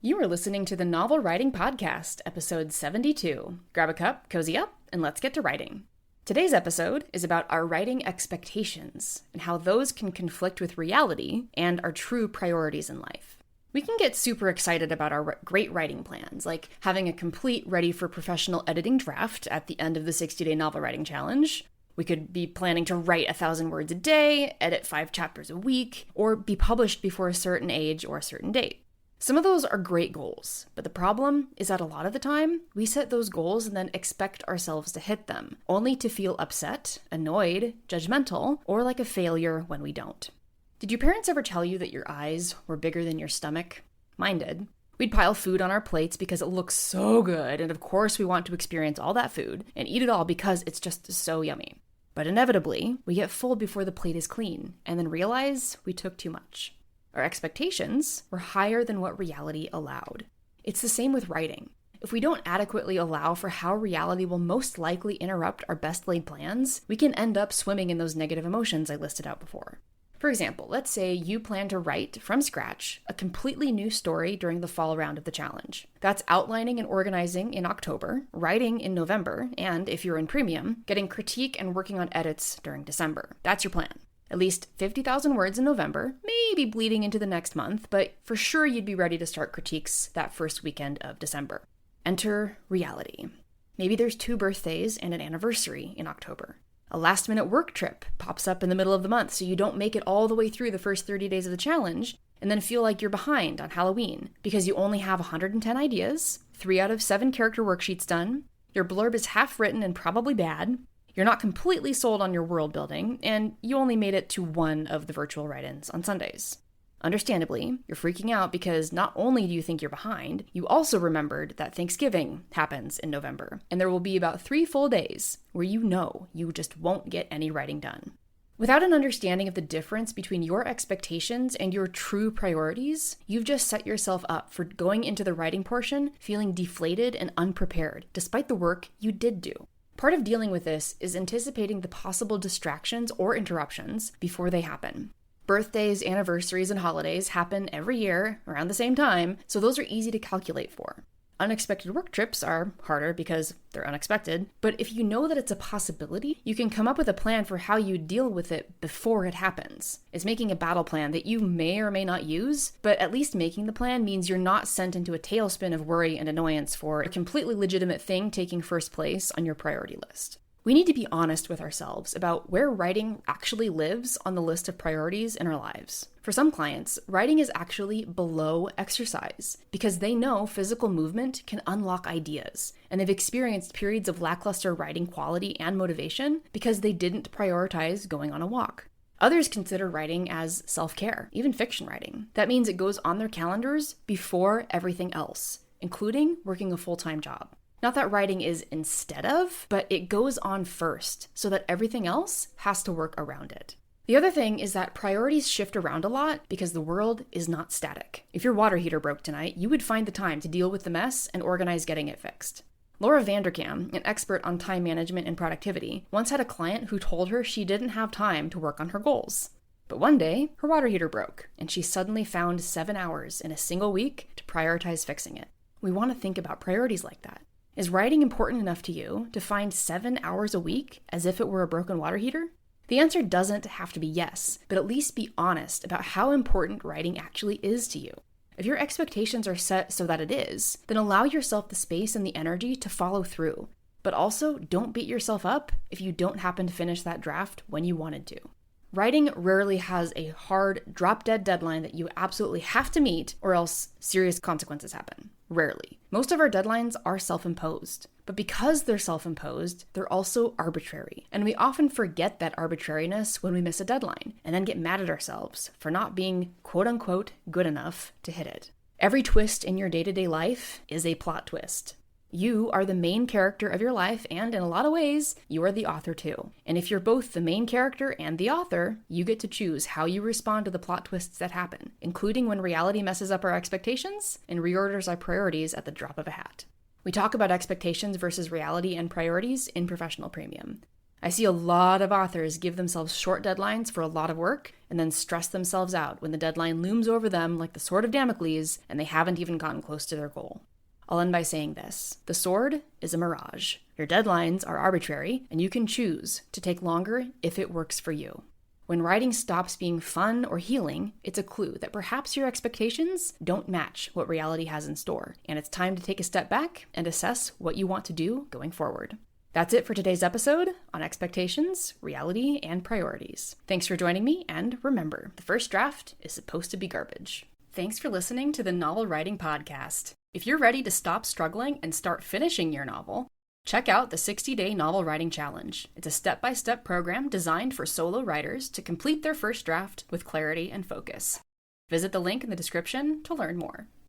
You are listening to the Novel Writing Podcast, episode 72. Grab a cup, cozy up, and let's get to writing. Today's episode is about our writing expectations and how those can conflict with reality and our true priorities in life. We can get super excited about our great writing plans, like having a complete ready for professional editing draft at the end of the 60-day novel writing challenge. We could be planning to write 1,000 words a day, edit 5 chapters a week, or be published before a certain age or a certain date. Some of those are great goals, but the problem is that a lot of the time, we set those goals and then expect ourselves to hit them, only to feel upset, annoyed, judgmental, or like a failure when we don't. Did your parents ever tell you that your eyes were bigger than your stomach? Mine did. We'd pile food on our plates because it looks so good, and of course we want to experience all that food and eat it all because it's just so yummy. But inevitably, we get full before the plate is clean, and then realize we took too much. Our expectations were higher than what reality allowed. It's the same with writing. If we don't adequately allow for how reality will most likely interrupt our best laid plans, we can end up swimming in those negative emotions I listed out before. For example, let's say you plan to write, from scratch, a completely new story during the fall round of the challenge. That's outlining and organizing in October, writing in November, and, if you're in premium, getting critique and working on edits during December. That's your plan. At least 50,000 words in November, maybe bleeding into the next month, but for sure you'd be ready to start critiques that first weekend of December. Enter reality. Maybe there's 2 birthdays and an anniversary in October. A last-minute work trip pops up in the middle of the month, so you don't make it all the way through the first 30 days of the challenge, and then feel like you're behind on Halloween, because you only have 110 ideas, 3 out of 7 character worksheets done, your blurb is half written and probably bad, you're not completely sold on your world building, and you only made it to 1 of the virtual write-ins on Sundays. Understandably, you're freaking out because not only do you think you're behind, you also remembered that Thanksgiving happens in November, and there will be about 3 full days where you know you just won't get any writing done. Without an understanding of the difference between your expectations and your true priorities, you've just set yourself up for going into the writing portion feeling deflated and unprepared, despite the work you did do. Part of dealing with this is anticipating the possible distractions or interruptions before they happen. Birthdays, anniversaries, and holidays happen every year around the same time, so those are easy to calculate for. Unexpected work trips are harder because they're unexpected, but if you know that it's a possibility, you can come up with a plan for how you deal with it before it happens. It's making a battle plan that you may or may not use, but at least making the plan means you're not sent into a tailspin of worry and annoyance for a completely legitimate thing taking first place on your priority list. We need to be honest with ourselves about where writing actually lives on the list of priorities in our lives. For some clients, writing is actually below exercise because they know physical movement can unlock ideas, and they've experienced periods of lackluster writing quality and motivation because they didn't prioritize going on a walk. Others consider writing as self-care, even fiction writing. That means it goes on their calendars before everything else, including working a full-time job. Not that writing is instead of, but it goes on first, so that everything else has to work around it. The other thing is that priorities shift around a lot because the world is not static. If your water heater broke tonight, you would find the time to deal with the mess and organize getting it fixed. Laura Vanderkam, an expert on time management and productivity, once had a client who told her she didn't have time to work on her goals. But one day, her water heater broke, and she suddenly found 7 hours in a single week to prioritize fixing it. We want to think about priorities like that. Is writing important enough to you to find 7 hours a week as if it were a broken water heater? The answer doesn't have to be yes, but at least be honest about how important writing actually is to you. If your expectations are set so that it is, then allow yourself the space and the energy to follow through. But also, don't beat yourself up if you don't happen to finish that draft when you wanted to. Writing rarely has a hard, drop-dead deadline that you absolutely have to meet, or else serious consequences happen. Rarely. Most of our deadlines are self-imposed. But because they're self-imposed, they're also arbitrary. And we often forget that arbitrariness when we miss a deadline, and then get mad at ourselves for not being quote-unquote good enough to hit it. Every twist in your day-to-day life is a plot twist. You are the main character of your life, and in a lot of ways, you are the author too. And if you're both the main character and the author, you get to choose how you respond to the plot twists that happen, including when reality messes up our expectations and reorders our priorities at the drop of a hat. We talk about expectations versus reality and priorities in Professional Premium. I see a lot of authors give themselves short deadlines for a lot of work and then stress themselves out when the deadline looms over them like the sword of Damocles and they haven't even gotten close to their goal. I'll end by saying this. The sword is a mirage. Your deadlines are arbitrary, and you can choose to take longer if it works for you. When writing stops being fun or healing, it's a clue that perhaps your expectations don't match what reality has in store, and it's time to take a step back and assess what you want to do going forward. That's it for today's episode on expectations, reality, and priorities. Thanks for joining me, and remember, the first draft is supposed to be garbage. Thanks for listening to the Novel Writing Podcast. If you're ready to stop struggling and start finishing your novel, check out the 60-Day Novel Writing Challenge. It's a step-by-step program designed for solo writers to complete their first draft with clarity and focus. Visit the link in the description to learn more.